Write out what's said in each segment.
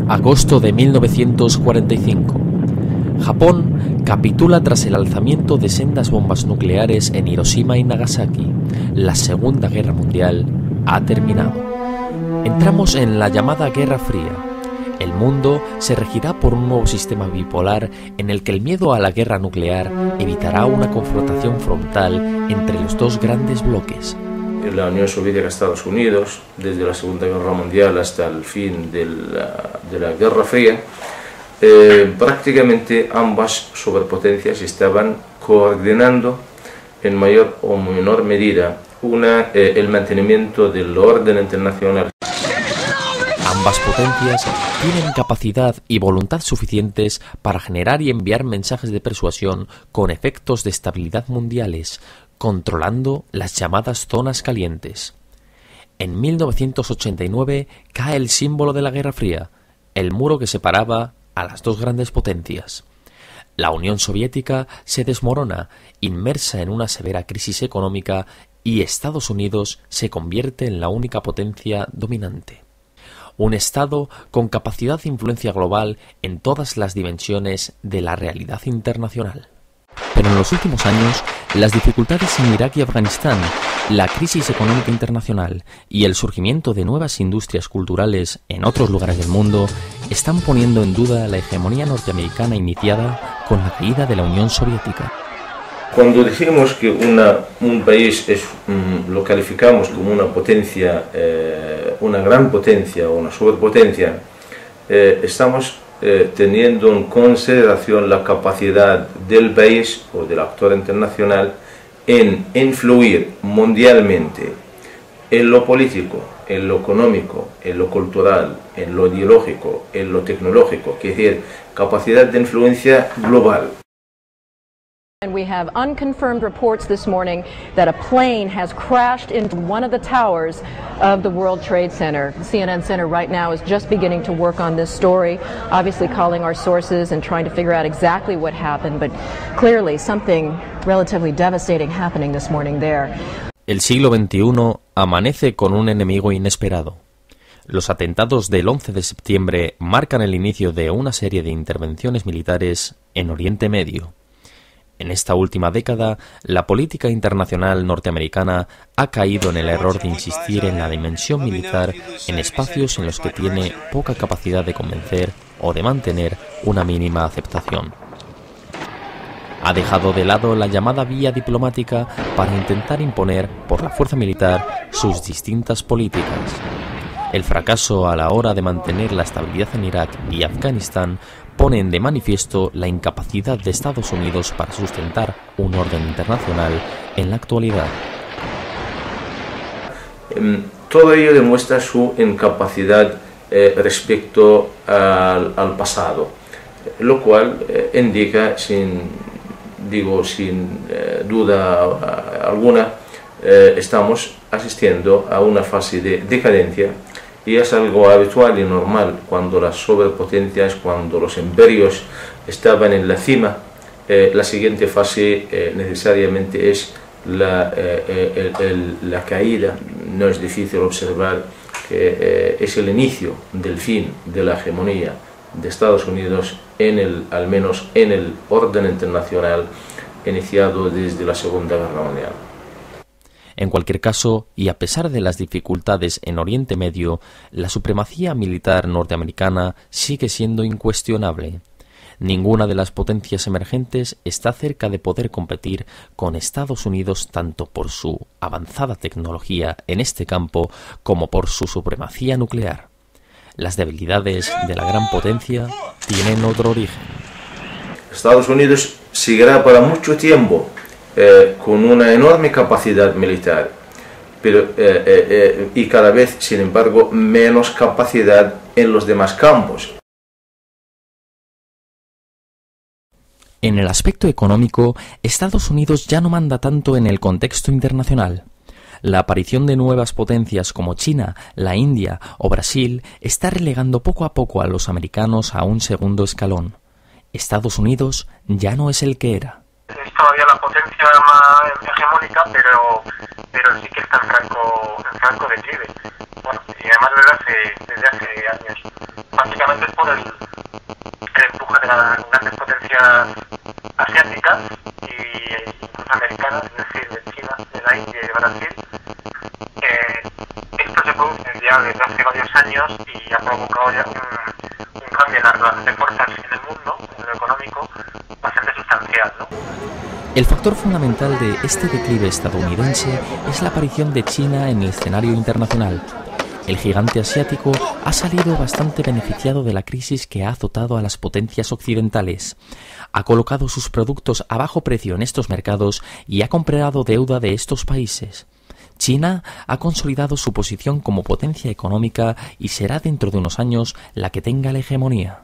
Agosto de 1945. Japón capitula tras el alzamiento de sendas bombas nucleares en Hiroshima y Nagasaki. La Segunda Guerra Mundial ha terminado. Entramos en la llamada Guerra Fría. El mundo se regirá por un nuevo sistema bipolar en el que el miedo a la guerra nuclear evitará una confrontación frontal entre los dos grandes bloques. La Unión Soviética y Estados Unidos, desde la Segunda Guerra Mundial hasta el fin de la Guerra Fría, prácticamente ambas superpotencias estaban coordinando en mayor o menor medida el mantenimiento del orden internacional. Ambas potencias tienen capacidad y voluntad suficientes para generar y enviar mensajes de persuasión con efectos de estabilidad mundiales, controlando las llamadas zonas calientes. En 1989 cae el símbolo de la Guerra Fría, el muro que separaba a las dos grandes potencias. La Unión Soviética se desmorona, inmersa en una severa crisis económica, y Estados Unidos se convierte en la única potencia dominante. Un Estado con capacidad de influencia global en todas las dimensiones de la realidad internacional. Pero en los últimos años, las dificultades en Irak y Afganistán, la crisis económica internacional y el surgimiento de nuevas industrias culturales en otros lugares del mundo están poniendo en duda la hegemonía norteamericana iniciada con la caída de la Unión Soviética. Cuando decimos que un país lo calificamos como una potencia, una gran potencia o una superpotencia, estamos teniendo en consideración la capacidad del país o del actor internacional en influir mundialmente en lo político, en lo económico, en lo cultural, en lo ideológico, en lo tecnológico, es decir, capacidad de influencia global. And we have unconfirmed reports this morning that a plane has crashed into one of the towers of the World Trade Center. The CNN Center right now is just beginning to work on this story, obviously calling our sources and trying to figure out exactly what happened, but clearly something relatively devastating happening this morning there. El siglo XXI amanece con un enemigo inesperado. Los atentados del 11 de septiembre marcan el inicio de una serie de intervenciones militares en Oriente Medio. En esta última década, la política internacional norteamericana ha caído en el error de insistir en la dimensión militar en espacios en los que tiene poca capacidad de convencer o de mantener una mínima aceptación. Ha dejado de lado la llamada vía diplomática para intentar imponer por la fuerza militar sus distintas políticas. El fracaso a la hora de mantener la estabilidad en Irak y Afganistán ponen de manifiesto la incapacidad de Estados Unidos para sustentar un orden internacional en la actualidad. Todo ello demuestra su incapacidad respecto al pasado, lo cual indica, sin duda alguna, estamos asistiendo a una fase de decadencia. Y es algo habitual y normal cuando las superpotencias, cuando los imperios estaban en la cima, la siguiente fase necesariamente es la caída. No es difícil observar que es el inicio del fin de la hegemonía de Estados Unidos, al menos en el orden internacional iniciado desde la Segunda Guerra Mundial. En cualquier caso, y a pesar de las dificultades en Oriente Medio, la supremacía militar norteamericana sigue siendo incuestionable. Ninguna de las potencias emergentes está cerca de poder competir con Estados Unidos tanto por su avanzada tecnología en este campo como por su supremacía nuclear. Las debilidades de la gran potencia tienen otro origen. Estados Unidos seguirá para mucho tiempo con una enorme capacidad militar, pero y cada vez, sin embargo, menos capacidad en los demás campos. En el aspecto económico, Estados Unidos ya no manda tanto en el contexto internacional. la aparición de nuevas potencias como China, la India o Brasil está relegando poco a poco a los americanos a un segundo escalón. Estados Unidos ya no es el que era. Es todavía la potencia más hegemónica, pero sí que está en franco declive. Bueno, y además desde hace años. Básicamente es por el empuje de las grandes potencias asiáticas y incluso americanas, es decir, de China, de la India y de Brasil. Esto se produce ya desde hace varios años y ha provocado ya un cambio en la relación de fuerzas en el mundo, en lo económico, bastante sustancial, ¿no? El factor fundamental de este declive estadounidense es la aparición de China en el escenario internacional. El gigante asiático ha salido bastante beneficiado de la crisis que ha azotado a las potencias occidentales. Ha colocado sus productos a bajo precio en estos mercados y ha comprado deuda de estos países. China ha consolidado su posición como potencia económica y será dentro de unos años la que tenga la hegemonía.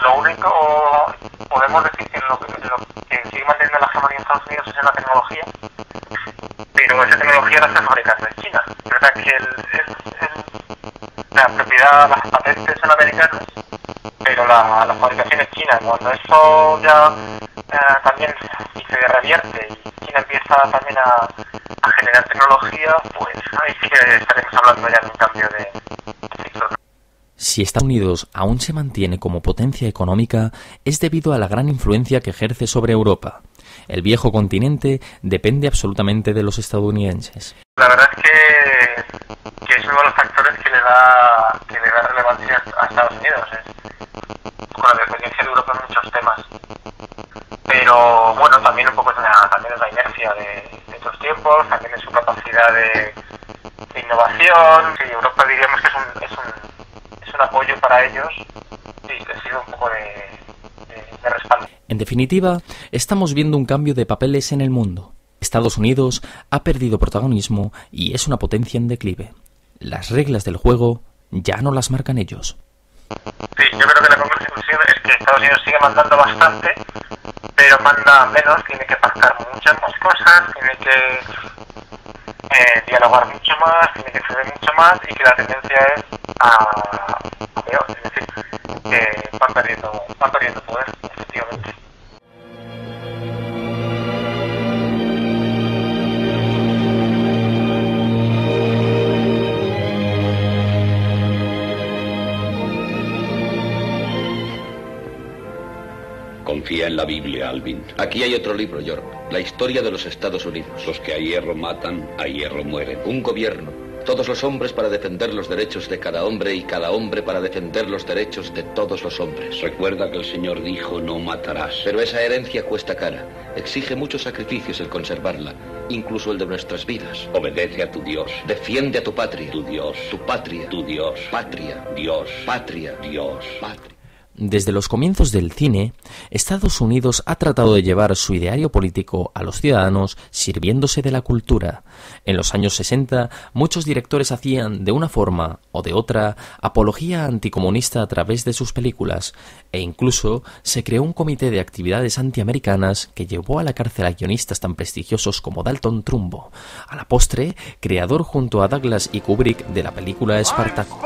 Lo único, podemos decir que lo que sigue manteniendo la hegemonía en Estados Unidos es en la tecnología, pero esa tecnología la está fabricando en China. Es verdad que la propiedad, las patentes son americanas, pero la fabricación es china. Cuando eso ya también se revierte y China empieza también a generar tecnología, pues ahí sí que estaremos hablando ya de un cambio de ciclo. Si Estados Unidos aún se mantiene como potencia económica, es debido a la gran influencia que ejerce sobre Europa. El viejo continente depende absolutamente de los estadounidenses. La verdad es que es uno de los factores que le da relevancia a Estados Unidos, con la dependencia de Europa en muchos temas. Pero bueno, también un poco también es la inercia de estos tiempos, también es su capacidad de innovación. Sí, Europa diríamos que es un apoyo para ellos y ha sido un poco de respaldo. En definitiva, estamos viendo un cambio de papeles en el mundo. Estados Unidos ha perdido protagonismo y es una potencia en declive. Las reglas del juego ya no las marcan ellos. Sí, yo creo que la conclusión es que Estados Unidos sigue mandando bastante, pero manda menos, tiene que pactar muchas más cosas, tiene que dialogar mucho más, tiene que ceder mucho más y que la tendencia es a peor, es decir, que van perdiendo poder, efectivamente. Confía en la Biblia, Alvin. Aquí hay otro libro, York. La historia de los Estados Unidos. Los que a hierro matan, a hierro mueren. Un gobierno. Todos los hombres para defender los derechos de cada hombre y cada hombre para defender los derechos de todos los hombres. Recuerda que el Señor dijo, no matarás. Pero esa herencia cuesta cara. Exige muchos sacrificios el conservarla, incluso el de nuestras vidas. Obedece a tu Dios. Defiende a tu patria. Tu Dios. Tu patria. Tu Dios. Patria. Dios. Patria. Dios. Patria. Desde los comienzos del cine, Estados Unidos ha tratado de llevar su ideario político a los ciudadanos sirviéndose de la cultura. En los años 60, muchos directores hacían, de una forma o de otra, apología anticomunista a través de sus películas, e incluso se creó un comité de actividades antiamericanas que llevó a la cárcel a guionistas tan prestigiosos como Dalton Trumbo, a la postre, creador junto a Douglas y Kubrick de la película Espartaco.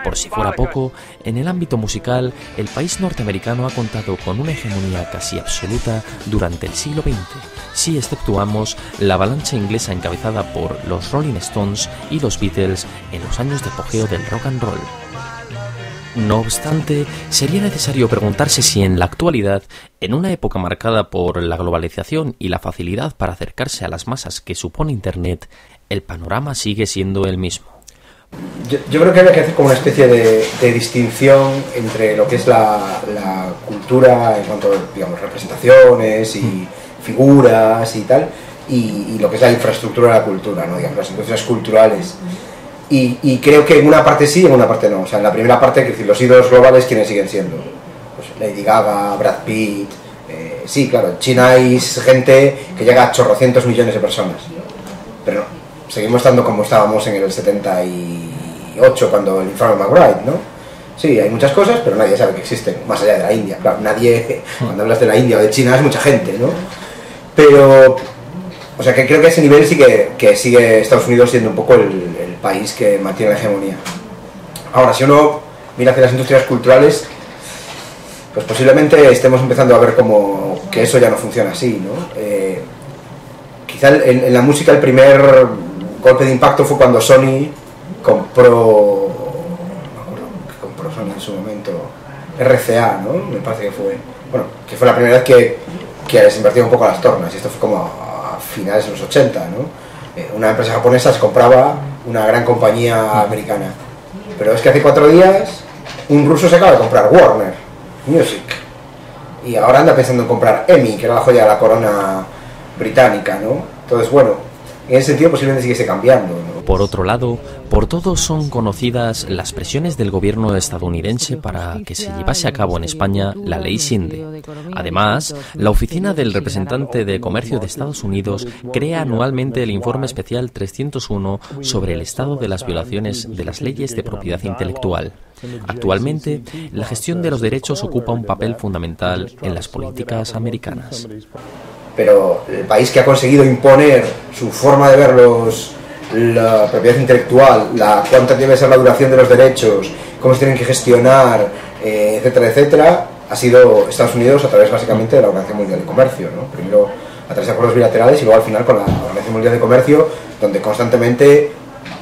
Por si fuera poco, en el ámbito musical, el país norteamericano ha contado con una hegemonía casi absoluta durante el siglo XX, si exceptuamos la avalancha inglesa encabezada por los Rolling Stones y los Beatles en los años de apogeo del rock and roll. No obstante, sería necesario preguntarse si en la actualidad, en una época marcada por la globalización y la facilidad para acercarse a las masas que supone Internet, el panorama sigue siendo el mismo. Yo creo que había que hacer como una especie de distinción entre lo que es la cultura en cuanto a, digamos, representaciones y figuras y tal, y lo que es la infraestructura de la cultura, ¿no? Digamos, las industrias culturales. Y creo que en una parte sí y en una parte no. O sea, en la primera parte, es decir, los ídolos globales, ¿quiénes siguen siendo? Pues Lady Gaga, Brad Pitt. Sí, claro, en China hay gente que llega a chorrocientos millones de personas, pero no. Seguimos estando como estábamos en el 78 cuando el informe McBride, ¿no? Sí, hay muchas cosas, pero nadie sabe que existen, más allá de la India. Claro, nadie, cuando hablas de la India o de China es mucha gente, ¿no? Pero O sea que creo que a ese nivel sí que sigue Estados Unidos siendo un poco el país que mantiene la hegemonía. Ahora, si uno mira hacia las industrias culturales, pues posiblemente estemos empezando a ver como que eso ya no funciona así, ¿no? Quizá en la música el primer golpe de impacto fue cuando Sony compró, no me acuerdo que compró Sony en su momento, RCA, ¿no? Me parece que fue, bueno, que fue la primera vez que les invertía un poco a las tornas, y esto fue como a finales de los 80, ¿no? Una empresa japonesa se compraba una gran compañía americana, pero es que hace 4 días un ruso se acaba de comprar Warner Music y ahora anda pensando en comprar EMI, que era la joya de la corona británica, ¿no? Entonces, bueno, en ese sentido posiblemente sigue cambiando, ¿no? Por otro lado, por todos son conocidas las presiones del gobierno estadounidense para que se llevase a cabo en España la ley Sinde. Además, la Oficina del Representante de Comercio de Estados Unidos crea anualmente el Informe Especial 301 sobre el estado de las violaciones de las leyes de propiedad intelectual. Actualmente, la gestión de los derechos ocupa un papel fundamental en las políticas americanas. Pero el país que ha conseguido imponer su forma de ver la propiedad intelectual, cuánta debe ser la duración de los derechos, cómo se tienen que gestionar, etcétera, etcétera, ha sido Estados Unidos a través básicamente de la Organización Mundial de Comercio, ¿no? Primero a través de acuerdos bilaterales y luego al final con la Organización Mundial de Comercio, donde constantemente,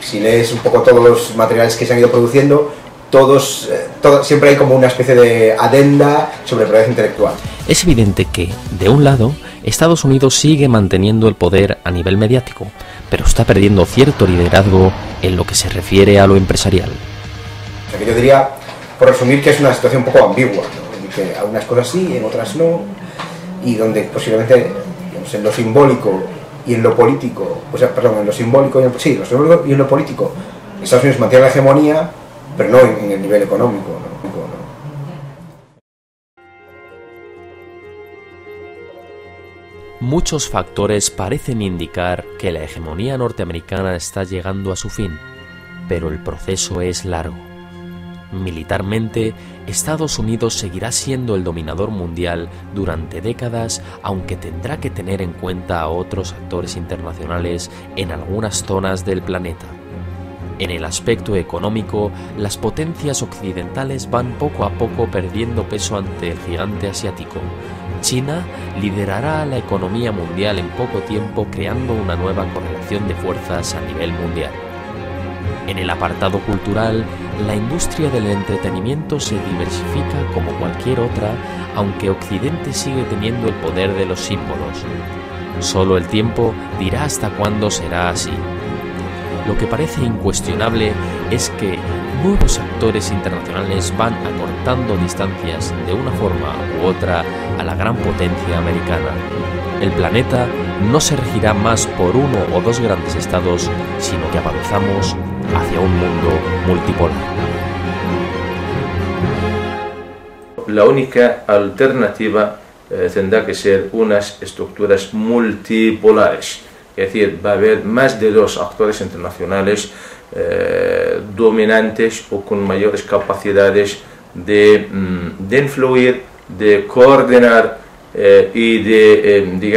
si lees un poco todos los materiales que se han ido produciendo, siempre hay como una especie de adenda sobre propiedad intelectual. Es evidente que, de un lado, Estados Unidos sigue manteniendo el poder a nivel mediático, pero está perdiendo cierto liderazgo en lo que se refiere a lo empresarial. O sea que yo diría, por resumir, que es una situación un poco ambigua, ¿no? En que algunas cosas sí, en otras no, y donde posiblemente, digamos, en lo simbólico y en lo político, en lo simbólico y en lo político, Estados Unidos mantiene la hegemonía, pero no en el nivel económico, ¿no? Muchos factores parecen indicar que la hegemonía norteamericana está llegando a su fin, pero el proceso es largo. Militarmente, Estados Unidos seguirá siendo el dominador mundial durante décadas, aunque tendrá que tener en cuenta a otros actores internacionales en algunas zonas del planeta. En el aspecto económico, las potencias occidentales van poco a poco perdiendo peso ante el gigante asiático. China liderará la economía mundial en poco tiempo, creando una nueva correlación de fuerzas a nivel mundial. En el apartado cultural, la industria del entretenimiento se diversifica como cualquier otra, aunque Occidente sigue teniendo el poder de los símbolos. Solo el tiempo dirá hasta cuándo será así. Lo que parece incuestionable es que nuevos actores internacionales van acortando distancias de una forma u otra a la gran potencia americana. El planeta no se regirá más por uno o dos grandes estados, sino que avanzamos hacia un mundo multipolar. La única alternativa tendrá que ser unas estructuras multipolares. Es decir, va a haber más de 2 actores internacionales dominantes o con mayores capacidades de influir, de coordinar y de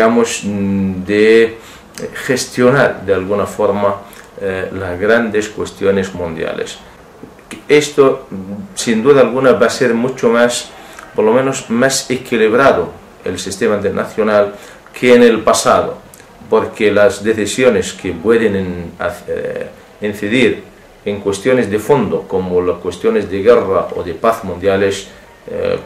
gestionar de alguna forma las grandes cuestiones mundiales. Esto, sin duda alguna, va a ser mucho más, por lo menos más equilibrado el sistema internacional que en el pasado, porque las decisiones que pueden incidir en cuestiones de fondo, como las cuestiones de guerra o de paz mundiales,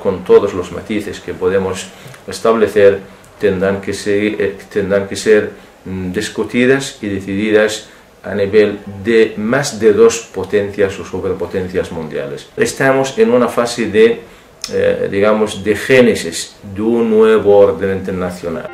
con todos los matices que podemos establecer, tendrán que ser discutidas y decididas a nivel de más de 2 potencias o superpotencias mundiales. Estamos en una fase de génesis de un nuevo orden internacional.